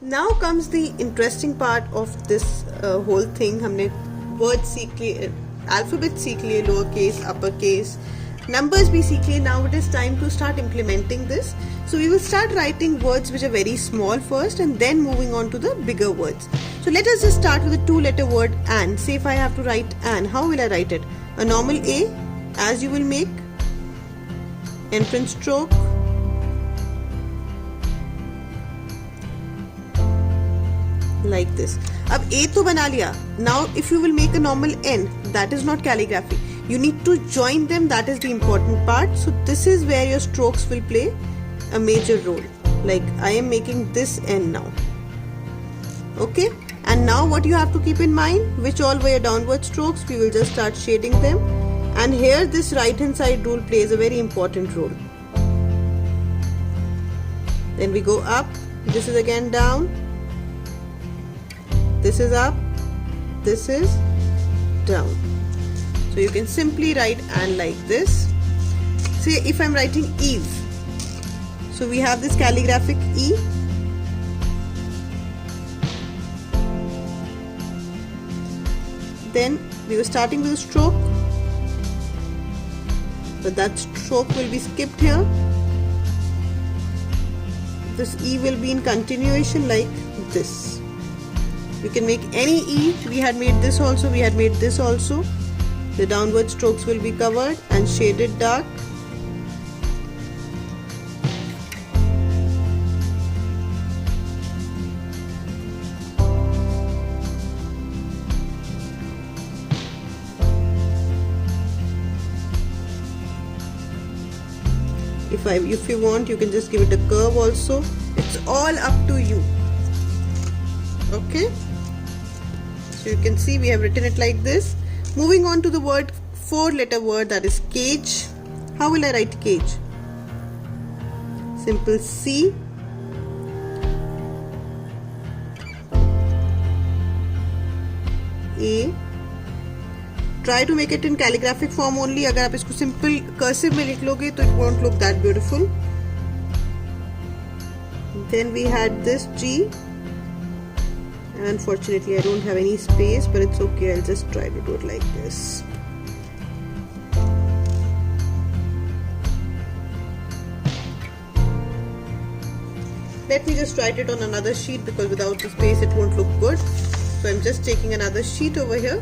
Now comes the interesting part of this whole thing. हमने words सीख लिए, alphabet सीख लिए, lower case, upper case, numbers भी सीख लिए. Now it is time to start implementing this. So we will start writing words which are very small first and then moving on to the bigger words. So let us just start with a 2-letter word an. Say if I have to write an, how will I write it? A normal A, as you will make, entrance stroke, like this. अब A तो बना लिया. Now if you will make a normal N, that is not calligraphy. You need to join them, that is the important part. So this is where your strokes will play a major role. Like I am making this N now. Okay? And now what you have to keep in mind, which all were downward strokes, we will just start shading them. And here this right hand side rule plays a very important role. Then we go up, this is again down, this is up, this is down. So you can simply write and like this. Say if I'm writing Eve, so we have this calligraphic E. Then we were starting with a stroke, but that stroke will be skipped here. This E will be in continuation like this. You can make any E. We had made this also, we had made this also. The downward strokes will be covered and shaded dark. If you want, you can just give it a curve also. It's all up to you. Okay, so you can see we have written it like this. Moving on to the word, 4-letter word, that is cage. How will I write cage? Simple C, A. Try to make it in calligraphic form only. अगर आप इसको simple cursive में लिख लोगे तो it won't look that beautiful. Then we had this G. Unfortunately I don't have any space, but it's okay, I'll just try to do it like this. Let me just write it on another sheet because without the space it won't look good. So I'm just taking another sheet over here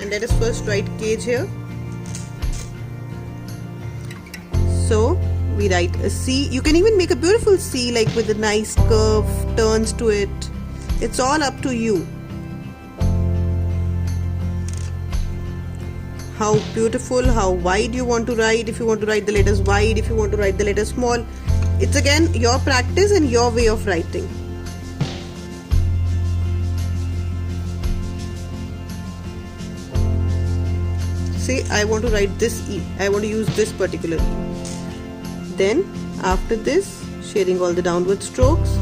and let us first write cage here. So we write a C. You can even make a beautiful C like with a nice curve, turns to it. It's all up to you. How beautiful, how wide you want to write. If you want to write the letters wide, if you want to write the letters small. It's again your practice and your way of writing. Say I want to write this E. I want to use this particular E. Then after this, shading all the downward strokes.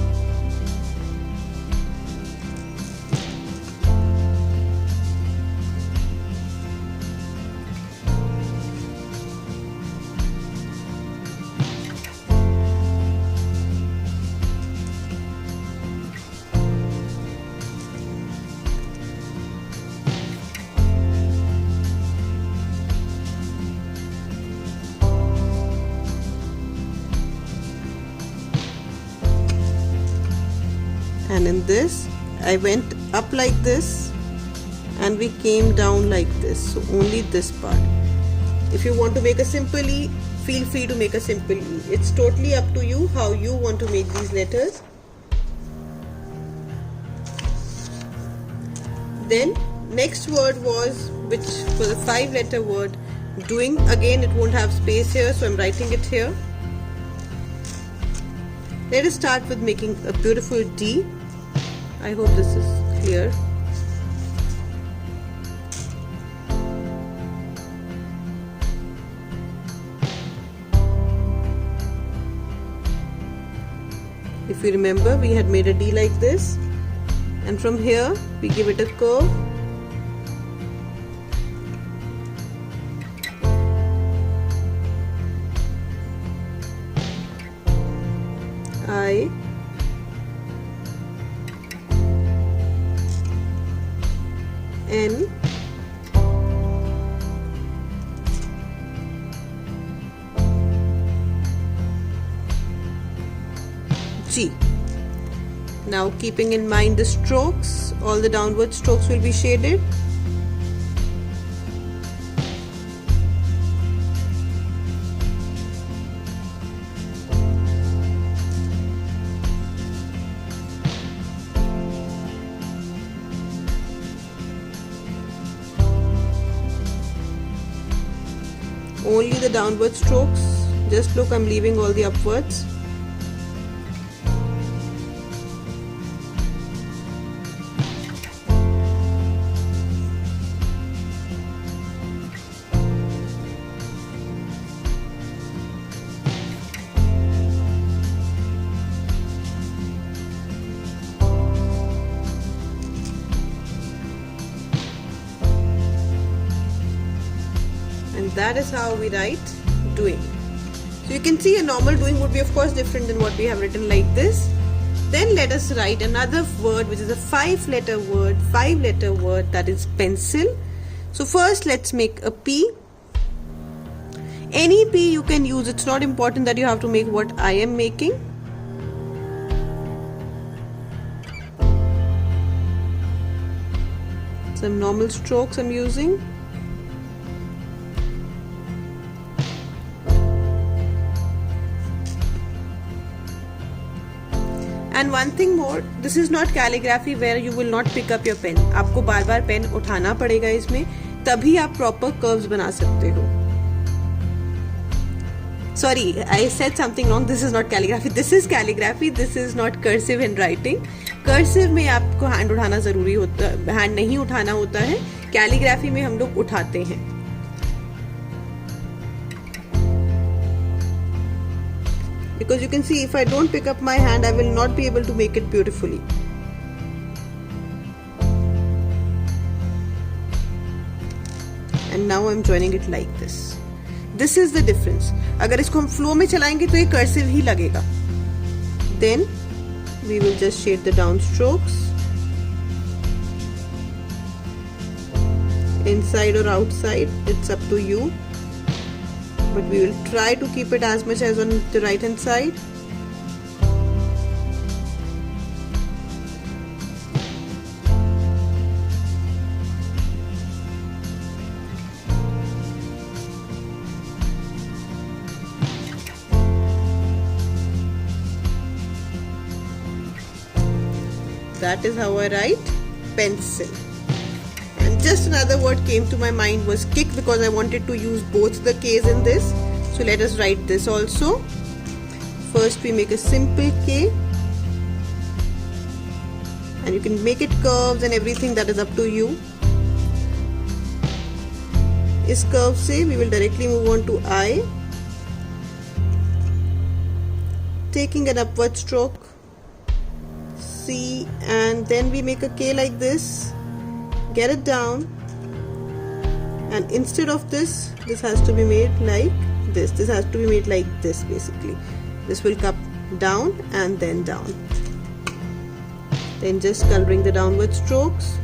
And in this I went up like this and we came down like this, so only this part. If you want to make a simple E, feel free to make a simple E. It's totally up to you how you want to make these letters. Then next word was, which was a 5-letter word, doing. Again it won't have space here, so I'm writing it here. Let us start with making a beautiful D. I hope this is clear. If you remember, we had made a D like this, and from here we give it a curve. I N G. Now keeping in mind the strokes, all the downward strokes will be shaded. Only the downward strokes. Just look, I'm leaving all the upwards. And that is how we write doing. So you can see a normal doing would be of course different than what we have written like this. Then let us write another word which is a 5-letter word, that is pencil. So first let's make a P. Any P you can use, it's not important that you have to make what I am making. Some normal strokes I'm using. And one thing more, this is not calligraphy where you will not pick up your pen. आपको बार बार pen उठाना पड़ेगा इसमें, तभी आप proper curves बना सकते हो. Sorry, I said something wrong. This is not calligraphy. This is calligraphy. This is not cursive handwriting. Cursive में आपको hand उठाना ज़रूरी होता है, hand नहीं उठाना होता है. Calligraphy में हम लोग उठाते हैं. Because you can see if I don't pick up my hand, I will not be able to make it beautifully. And now I'm joining it like this. This is the difference. अगर इसको हम flow में चलाएंगे तो ये cursive ही लगेगा. Then we will just shade the down strokes. Inside or outside, it's up to you. But we will try to keep it as much as on the right hand side. That is how I write pencil. And just another word came to my mind was kick, because I wanted to use both the K's in this. So let us write this also. First we make a simple K. And you can make it curves and everything, that is up to you. इस curve से we will directly move on to I. Taking an upward stroke. C, and then we make a K like this. Get it down, and instead of this has to be made like this. This has to be made like this basically. This will come down and then down. Then just coloring the downward strokes.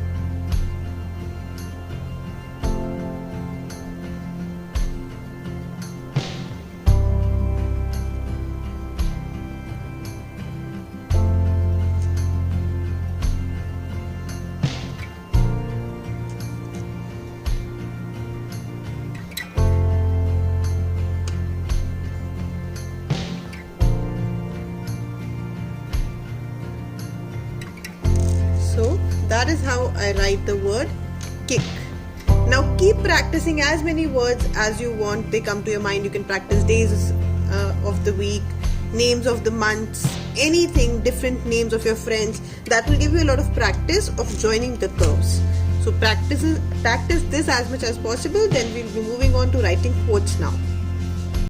So that is how I write the word kick. Now keep practicing as many words as you want. They come to your mind. You can practice days of the week, names of the months, anything, different names of your friends. That will give you a lot of practice of joining the curves. So practice this as much as possible. Then we'll be moving on to writing quotes now.